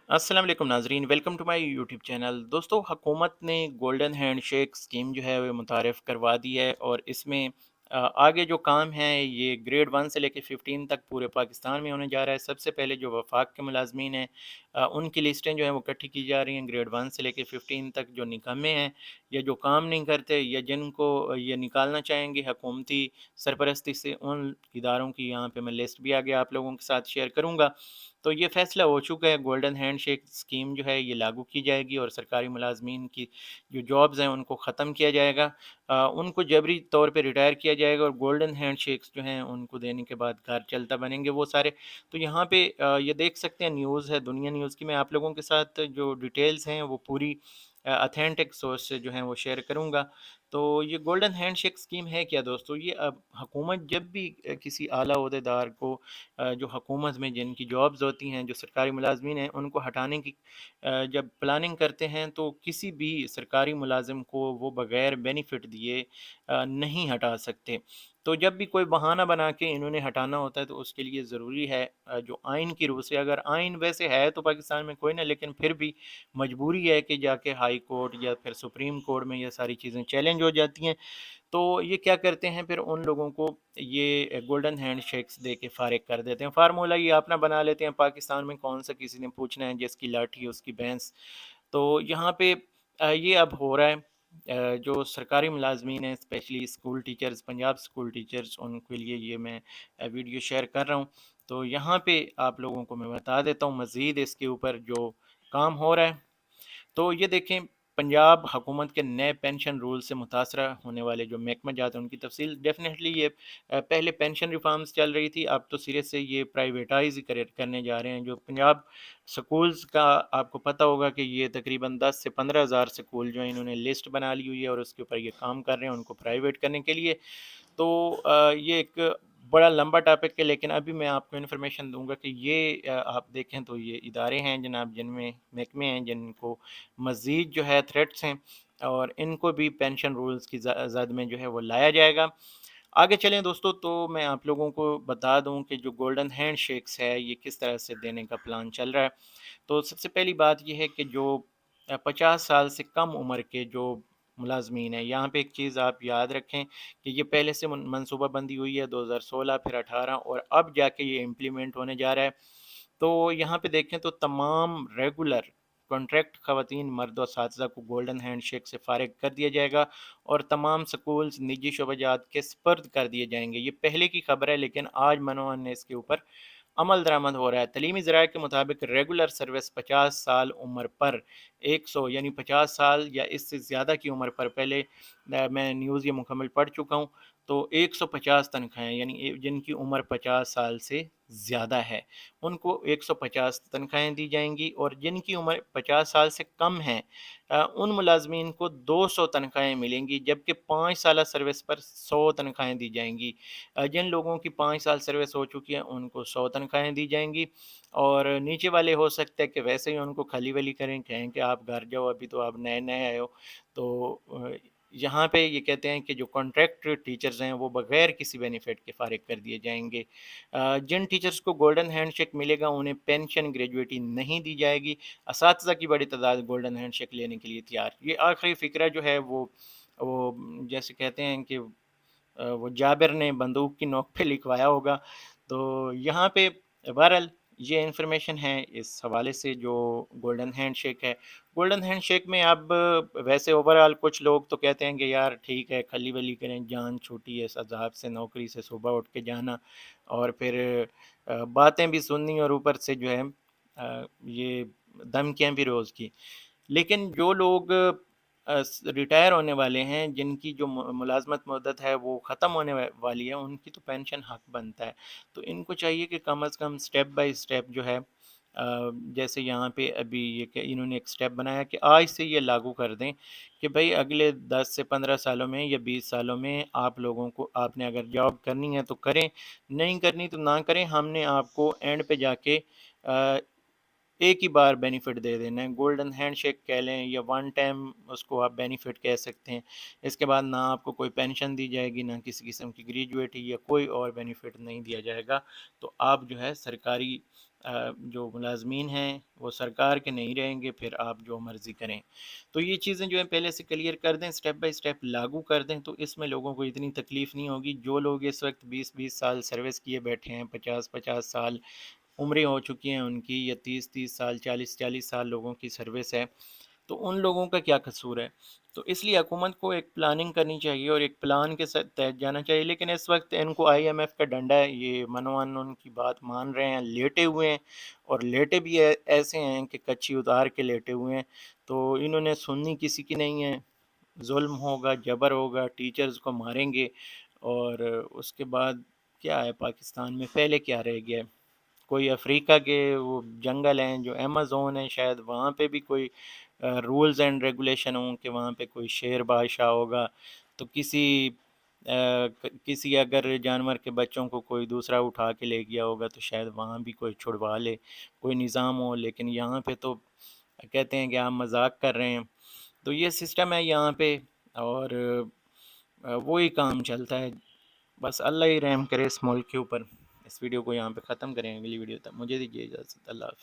अस्सलाम वालेकुम नाजरीन, welcome to my YouTube channel. दोस्तों, हुकूमत ने गोल्डन हैंडशेक स्कीम जो है वो मुतारिफ़ करवा दी है और इसमें आगे जो काम है ये ग्रेड 1 से लेकर 15 तक पूरे पाकिस्तान में होने जा रहा है। सबसे पहले जो वफाक के मुलाजमीन हैं, उनकी लिस्टें जो हैं वो इकट्ठी की जा रही हैं। ग्रेड 1 से लेकर 15 तक जो निकम्मे हैं या जो काम नहीं करते या जिनको ये निकालना चाहेंगे हुकूमती सरपरस्ती से, उन इदारों की यहाँ पे मैं लिस्ट भी आगे आप लोगों के साथ शेयर करूँगा। तो ये फ़ैसला हो चुका है, गोल्डन हैंडशेक स्कीम जो है ये लागू की जाएगी और सरकारी मुलाज़मीन की जो जॉब्स हैं उनको ख़त्म किया जाएगा। उनको जबरी तौर पे रिटायर किया जाएगा और गोल्डन हैंडशेक्स जो हैं उनको देने के बाद घर चलता बनेंगे वो सारे। तो यहाँ पे ये देख सकते हैं, न्यूज़ है दुनिया न्यूज़ की। मैं आप लोगों के साथ जो डिटेल्स हैं वो पूरी ऑथेंटिक सोर्स से जो हैं वो शेयर करूँगा। तो ये गोल्डन हैंडशेक स्कीम है क्या दोस्तों? ये अब हुकूमत जब भी किसी आला ओहदेदार को जो हुकूमत में जिनकी जॉब्स होती हैं, जो सरकारी मुलाज़मीन हैं, उनको हटाने की जब प्लानिंग करते हैं तो किसी भी सरकारी मुलाज़िम को वो बग़ैर बेनिफ़िट दिए नहीं हटा सकते। तो जब भी कोई बहाना बना के इन्होंने हटाना होता है तो उसके लिए ज़रूरी है जो आइन की रूह से, अगर आइन वैसे है तो पाकिस्तान में कोई ना, लेकिन फिर भी मजबूरी है कि जाके हाई कोर्ट या फिर सुप्रीम कोर्ट में ये सारी चीज़ें चैलेंज हो जाती हैं। तो ये क्या करते हैं, फिर उन लोगों को ये गोल्डन हैंडशेक्स दे के फ़ारिग कर देते हैं। फ़ार्मूला ये अपना बना लेते हैं, पाकिस्तान में कौन-सा किसी ने पूछना है, जिसकी लाठी उसकी भैंस। तो यहाँ पे ये अब हो रहा है। जो सरकारी मुलाज़मीन हैं, specially school teachers, Punjab school teachers, उनके लिए ये मैं वीडियो शेयर कर रहा हूँ। तो यहाँ पे आप लोगों को मैं बता देता हूँ मज़ीद इसके ऊपर जो काम हो रहा है। तो ये देखें, पंजाब हुकूमत के नए पेंशन रूल से मुतासरा होने वाले जो महकमा जात हैं उनकी तफसील डेफिनेटली ये पहले पेंशन रिफॉर्म्स चल रही थी, अब तो सिरे से ये प्राइवेटाइज ही करने जा रहे हैं। जो पंजाब स्कूल्स का आपको पता होगा कि ये तकरीबन 10 से 15 हज़ार स्कूल जो है इन्होंने लिस्ट बना ली हुई है और उसके ऊपर ये काम कर रहे हैं उनको प्राइवेट करने के लिए। तो ये एक बड़ा लंबा टॉपिक है, लेकिन अभी मैं आपको इन्फॉर्मेशन दूंगा कि ये आप देखें तो ये इदारे हैं जनाब, जिनमें महकमे हैं जिनको मज़ीद जो है थ्रेट्स हैं और इनको भी पेंशन रूल्स की जद में जो है वो लाया जाएगा। आगे चलें दोस्तों, तो मैं आप लोगों को बता दूं कि जो गोल्डन हैंड शेक्स है ये किस तरह से देने का प्लान चल रहा है। तो सबसे पहली बात ये है कि जो 50 साल से कम उम्र के जो मुलाजमीन हैं, यहाँ पे एक चीज़ आप याद रखें कि ये पहले से मनसूबाबंदी हुई है 2016 फिर 18 और अब जाके ये इम्प्लीमेंट होने जा रहा है। तो यहाँ पे देखें तो तमाम रेगुलर कॉन्ट्रैक्ट ख़वातीन मर्द और साथीज़ा को गोल्डन हैंडशेक से फ़ारिग कर दिया जाएगा और तमाम स्कूल्स निजी शोबाजात के स्पर्द कर दिए जाएंगे। ये पहले की खबर है, लेकिन आज मनोहन ने इसके ऊपर अमल दरामद हो रहा है। तलीमी ज़राए के मुताबिक रेगुलर सर्विस 50 साल उम्र पर 100 यानी 50 साल या इससे ज़्यादा की उम्र पर, पहले मैं न्यूज़ ये मुकम्मल पढ़ चुका हूँ। तो 150 तनख्वाहें, यानी जिनकी उम्र 50 साल से ज़्यादा है उनको 150 तनख्वाहें दी जाएंगी और जिनकी उम्र 50 साल से कम है उन मुलाजमीन को 200 तनख्वाहें मिलेंगी, जबकि 5 साल सर्विस पर 100 तनख्वाहें दी जाएंगी। जिन लोगों की 5 साल सर्विस हो चुकी है उनको 100 तनख्वाहें दी जाएंगी और नीचे वाले हो सकता है कि वैसे ही उनको खली वली करें, कहें कि आप घर जाओ, अभी तो आप नए नए आए हो। तो यहाँ पे ये कहते हैं कि जो कॉन्ट्रैक्ट टीचर्स हैं वो बगैर किसी बेनिफिट के फारिग कर दिए जाएंगे। जिन टीचर्स को गोल्डन हैंडशेक मिलेगा उन्हें पेंशन ग्रेजुएटी नहीं दी जाएगी। असातिज़ा की बड़ी तादाद गोल्डन हैंडशेक लेने के लिए तैयार। ये आखिरी फ़िक्रा जो है वो जैसे कहते हैं कि वो जाबिर ने बंदूक की नोक पे लिखवाया होगा। तो यहाँ पे बहरहाल ये इन्फॉर्मेशन है इस हवाले से जो गोल्डन हैंडशेक है। गोल्डन हैंडशेक में अब वैसे ओवरऑल कुछ लोग तो कहते हैं कि यार ठीक है, खली वली करें, जान छूटी है इस अज़ाब से, नौकरी से सुबह उठ के जाना और फिर बातें भी सुननी और ऊपर से जो है ये धमकियाँ भी रोज़ की। लेकिन जो लोग रिटायर होने वाले हैं, जिनकी जो मुलाजमत मुद्दत है वो ख़त्म होने वाली है, उनकी तो पेंशन हक बनता है। तो इनको चाहिए कि कम अज़ कम स्टेप बाय स्टेप जो है जैसे यहाँ पे अभी ये कि इन्होंने एक स्टेप बनाया कि आज से ये लागू कर दें कि भाई अगले 10 से 15 सालों में या 20 सालों में आप लोगों को, आपने अगर जॉब करनी है तो करें, नहीं करनी तो ना करें, हमने आपको एंड पे जाके एक ही बार बेनिफिट दे देना है। गोल्डन हैंडशेक कह लें या वन टाइम उसको आप बेनिफिट कह सकते हैं। इसके बाद ना आपको कोई पेंशन दी जाएगी, ना किसी किस्म की ग्रेजुएटी या कोई और बेनिफिट नहीं दिया जाएगा। तो आप जो है सरकारी جو ملازمین ہیں وہ سرکار کے نہیں رہیں گے، پھر آپ جو مرضی کریں۔ تو یہ چیزیں جو ہیں پہلے سے کلیئر کر دیں، سٹیپ بائی سٹیپ لاگو کر دیں، تو اس میں لوگوں کو اتنی تکلیف نہیں ہوگی۔ جو لوگ اس وقت 20 سروس کیے بیٹھے ہیں، 50 سال عمریں ہو چکی ہیں ان کی، یا 30 سال، 40 سال لوگوں کی سروس ہے، تو ان لوگوں کا کیا قصور ہے؟ تو اس لیے حکومت کو ایک پلاننگ کرنی چاہیے اور ایک پلان کے ساتھ تحت جانا چاہیے، لیکن اس وقت ان کو آئی ایم ایف کا ڈنڈا ہے، یہ منوان ان کی بات مان رہے ہیں، لیٹے ہوئے ہیں، اور لیٹے بھی ایسے ہیں کہ کچھی اتار کے لیٹے ہوئے ہیں، تو انہوں نے سننی کسی کی نہیں ہے۔ ظلم ہوگا، جبر ہوگا، ٹیچرز کو ماریں گے، اور اس کے بعد کیا ہے پاکستان میں؟ پہلے کیا رہ گیا ہے؟ کوئی افریقہ کے وہ جنگل ہیں جو ایمیزون ہیں، شاید وہاں پہ بھی کوئی رولز اینڈ ریگولیشن ہوں کہ وہاں پہ کوئی شیر بادشاہ ہوگا، تو کسی اگر جانور کے بچوں کو کوئی دوسرا اٹھا کے لے گیا ہوگا تو شاید وہاں بھی کوئی چھڑوا لے، کوئی نظام ہو، لیکن یہاں پہ تو کہتے ہیں کہ آپ مذاق کر رہے ہیں۔ تو یہ سسٹم ہے یہاں پہ، اور وہی کام چلتا ہے۔ بس اللہ ہی رحم کرے اس ملک کے اوپر۔ اس ویڈیو کو یہاں پہ ختم کریں، اگلی ویڈیو تک مجھے دیجیے اجازت۔ اللہ حافظ۔